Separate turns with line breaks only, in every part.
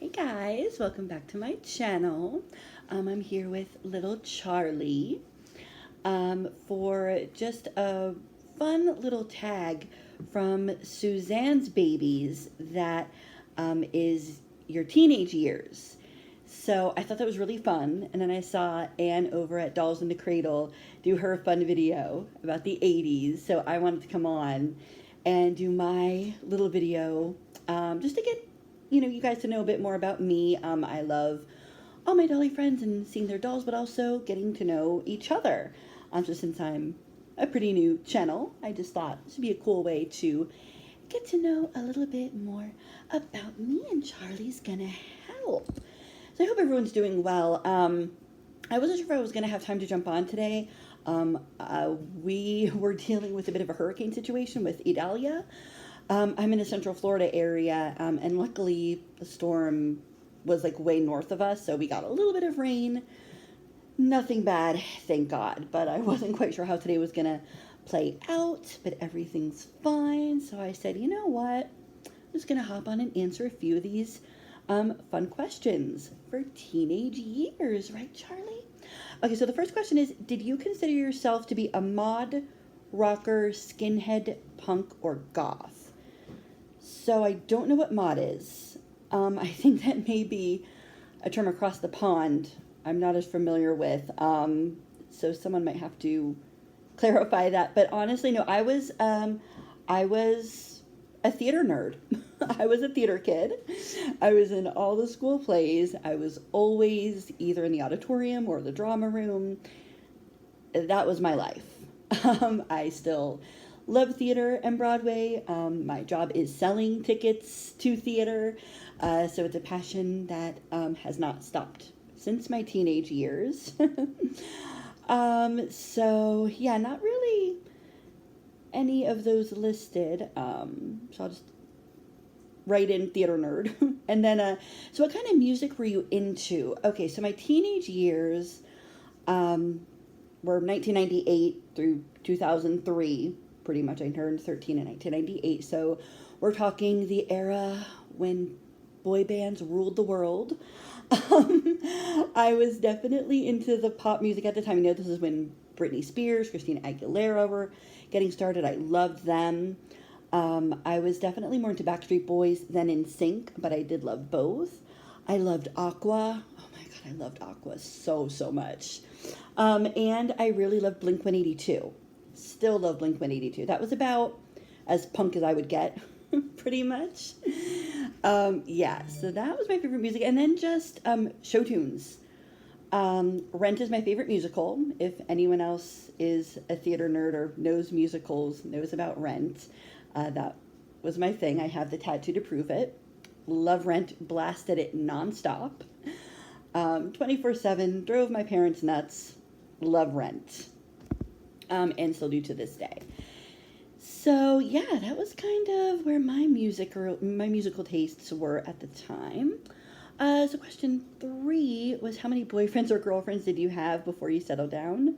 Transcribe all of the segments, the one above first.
Hey guys, welcome back to my channel. I'm here with little Charlie for just a fun little tag from Suzanne's Babies that is your teenage years. So I thought that was really fun. And then I saw Anne over at Dolls in the Cradle do her fun video about the 80s. So I wanted to come on and do my little video just to get you guys to know a bit more about me. I love all my dolly friends and seeing their dolls, but also getting to know each other. So since I'm a pretty new channel, I just thought this would be a cool way to get to know a little bit more about me, and Charlie's gonna help. So I hope everyone's doing well. I wasn't sure if I was gonna have time to jump on today. We were dealing with a bit of a hurricane situation with Idalia. I'm in the Central Florida area, and luckily the storm was like way north of us, so we got a little bit of rain. Nothing bad, thank God, but I wasn't quite sure how today was gonna play out, but everything's fine. So I said, you know what? I'm just gonna hop on and answer a few of these fun questions for teenage years, right, Charlie? Okay, so the first question is, did you consider yourself to be a mod, rocker, skinhead, punk, or goth? So I don't know what mod is. I think that may be a term across the pond I'm not as familiar with. So someone might have to clarify that. But honestly, no, I was a theater nerd. I was a theater kid. I was in all the school plays. I was always either in the auditorium or the drama room. That was my life. I still love theater and Broadway. My job is selling tickets to theater, so it's a passion that has not stopped since my teenage years. So yeah, not really any of those listed. So I'll just write in theater nerd. And then, so what kind of music were you into? Okay, so my teenage years were 1998 through 2003. Pretty much, I turned 13 in 1998. So we're talking the era when boy bands ruled the world. I was definitely into the pop music at the time. This is when Britney Spears, Christina Aguilera were getting started. I loved them. I was definitely more into Backstreet Boys than NSYNC, but I did love both. I loved Aqua. Oh my God, I loved Aqua so much. And I really loved Blink-182. Still love Blink-182. That was about as punk as I would get, pretty much. Yeah, so that was my favorite music. And then just show tunes. Rent is my favorite musical. If anyone else is a theater nerd or knows musicals, knows about Rent, that was my thing. I have the tattoo to prove it. Love Rent, blasted it nonstop. 24/7, drove my parents nuts. Love Rent. And still do to this day. So yeah, that was kind of where my musical tastes were at the time. So question 3 was, how many boyfriends or girlfriends did you have before you settled down?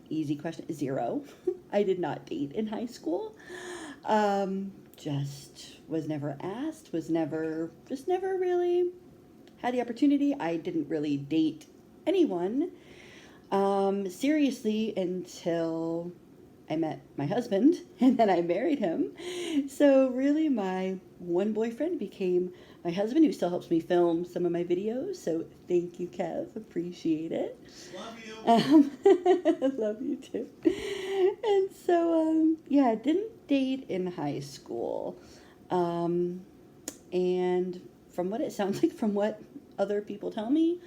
Easy question. 0. I did not date in high school. Just was never asked, just never really had the opportunity. I didn't really date anyone seriously until I met my husband, and then I married him. So really my one boyfriend became my husband, who still helps me film some of my videos. So thank you, Kev. Appreciate it.
Love you.
Love you too. And so, yeah, I didn't date in high school. And from what it sounds like, from what other people tell me,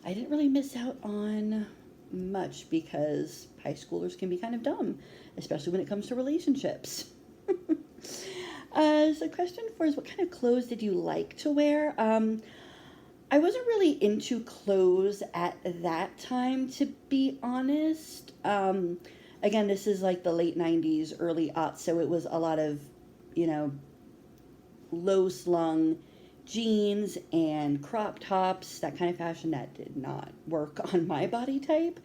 I didn't really miss out on much because high schoolers can be kind of dumb, especially when it comes to relationships. So question 4 is, what kind of clothes did you like to wear? I wasn't really into clothes at that time, to be honest. Again, this is like the late 90s, early aughts, so it was a lot of, low slung jeans and crop tops, that kind of fashion that did not work on my body type.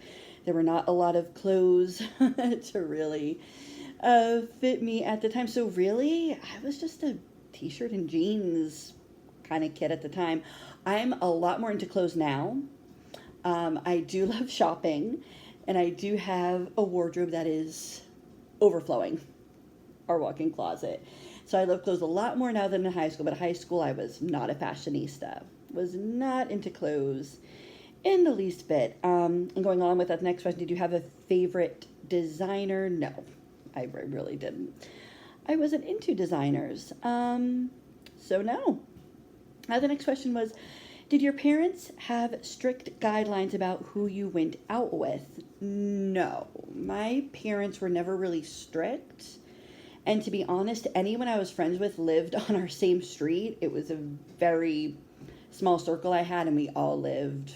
There were not a lot of clothes to really fit me at the time. So really, I was just a t-shirt and jeans kind of kid at the time. I'm a lot more into clothes now. I do love shopping, and I do have a wardrobe that is overflowing our walk-in closet. So I love clothes a lot more now than in high school, but in high school I was not a fashionista. Was not into clothes in the least bit. And going on with that next question, did you have a favorite designer? No, I really didn't. I wasn't into designers. So no. The next question was, did your parents have strict guidelines about who you went out with? No. My parents were never really strict. And to be honest, anyone I was friends with lived on our same street. It was a very small circle I had, and we all lived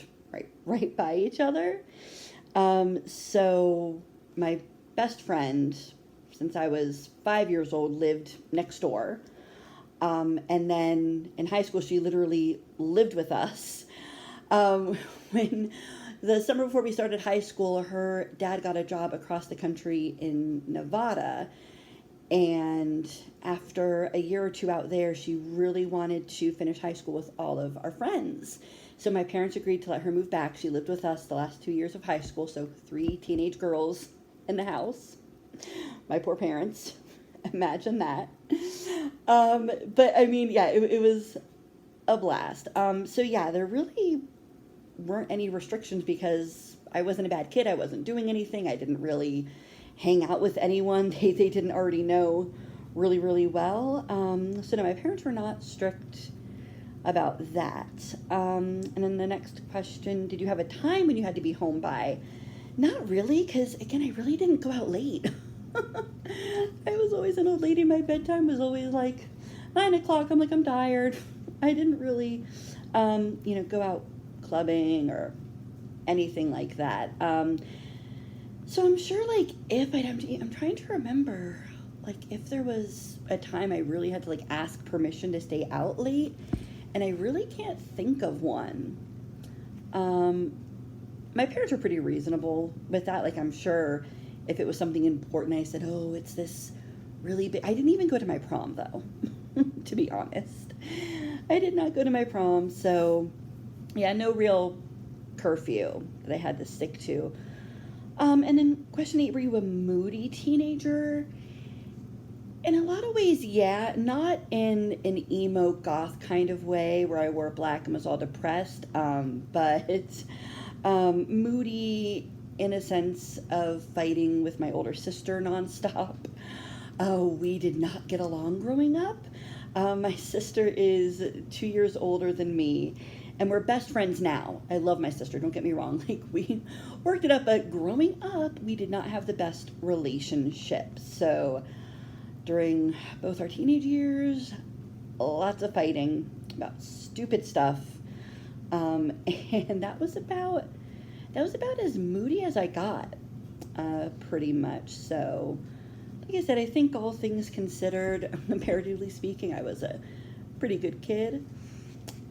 right by each other. So my best friend, since I was 5 years old, lived next door. And then in high school, she literally lived with us. When the summer before we started high school, her dad got a job across the country in Nevada. And after a year or two out there, she really wanted to finish high school with all of our friends. So my parents agreed to let her move back. She lived with us the last 2 years of high school, so 3 teenage girls in the house. My poor parents. Imagine that. But I mean, yeah, it was a blast. So yeah, there really weren't any restrictions because I wasn't a bad kid. I wasn't doing anything. I didn't really hang out with anyone they didn't already know really well. So no, my parents were not strict about that. And then the next question, did you have a time when you had to be home by? Not really, because again, I really didn't go out late. I was always an old lady. My bedtime was always like 9 o'clock. I'm like, I'm tired. I didn't really, go out clubbing or anything like that. So I'm sure, like, I'm trying to remember, like, if there was a time I really had to, like, ask permission to stay out late, and I really can't think of one. My parents were pretty reasonable with that. Like, I'm sure if it was something important, I said, oh, it's this really big. I didn't even go to my prom, though, to be honest. I did not go to my prom, so, yeah, no real curfew that I had to stick to. And then question 8, were you a moody teenager? In a lot of ways, yeah. Not in an emo goth kind of way where I wore black and was all depressed, but moody in a sense of fighting with my older sister nonstop. Oh, we did not get along growing up. My sister is 2 years older than me, and we're best friends now. I love my sister, don't get me wrong. Like, we worked it up, but growing up, we did not have the best relationship. So during both our teenage years, lots of fighting about stupid stuff. And that was about as moody as I got, pretty much. So, like I said, I think all things considered, comparatively speaking, I was a pretty good kid.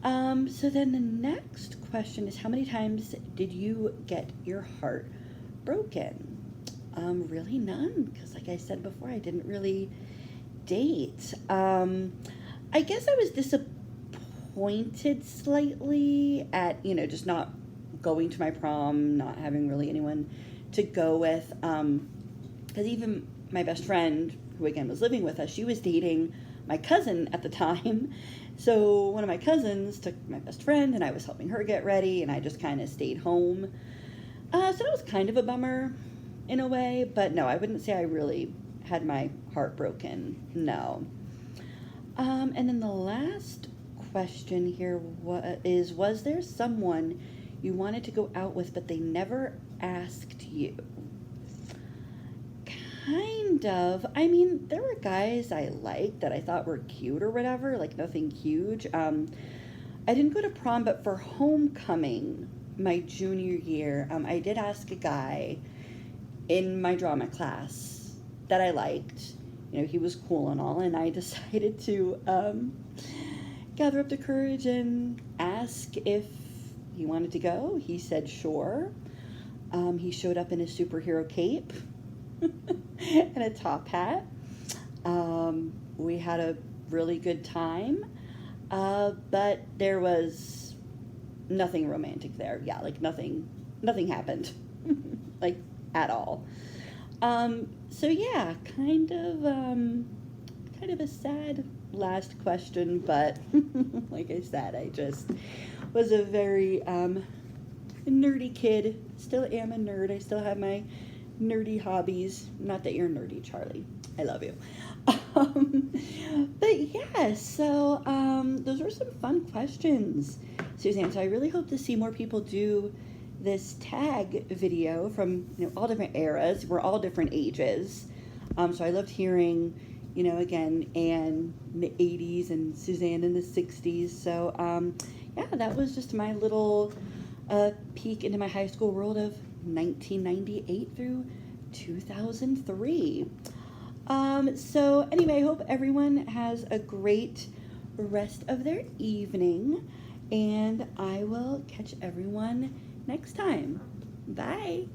So then the next question is, how many times did you get your heart broken? Really none, because like I said before, I didn't really date. I guess I was disappointed slightly at, just not going to my prom, not having really anyone to go with, because even my best friend, who again was living with us, she was dating my cousin at the time. So one of my cousins took my best friend, and I was helping her get ready, and I just kind of stayed home. So that was kind of a bummer in a way, but no, I wouldn't say I really had my heart broken, no. And then the last question here was there someone you wanted to go out with, but they never asked you? Kind of. I mean, there were guys I liked that I thought were cute or whatever, like nothing huge. I didn't go to prom, but for homecoming, my junior year, I did ask a guy in my drama class that I liked. He was cool and all, and I decided to gather up the courage and ask if he wanted to go. He said sure. He showed up in his superhero cape and a top hat. We had a really good time. but there was nothing romantic there. Yeah, like nothing happened, like at all. So yeah, kind of a sad last question, but like I said, I just was a very nerdy kid. Still am a nerd. I still have my nerdy hobbies. Not that you're nerdy, Charlie. I love you. Um, but yeah, so those were some fun questions, Suzanne. So I really hope to see more people do this tag video from all different eras. We're all different ages. So I loved hearing, again, Anne in the 80s and Suzanne in the 60s. So yeah, that was just my little peek into my high school world of 1998 through 2003. So anyway, I hope everyone has a great rest of their evening, and I will catch everyone next time. Bye.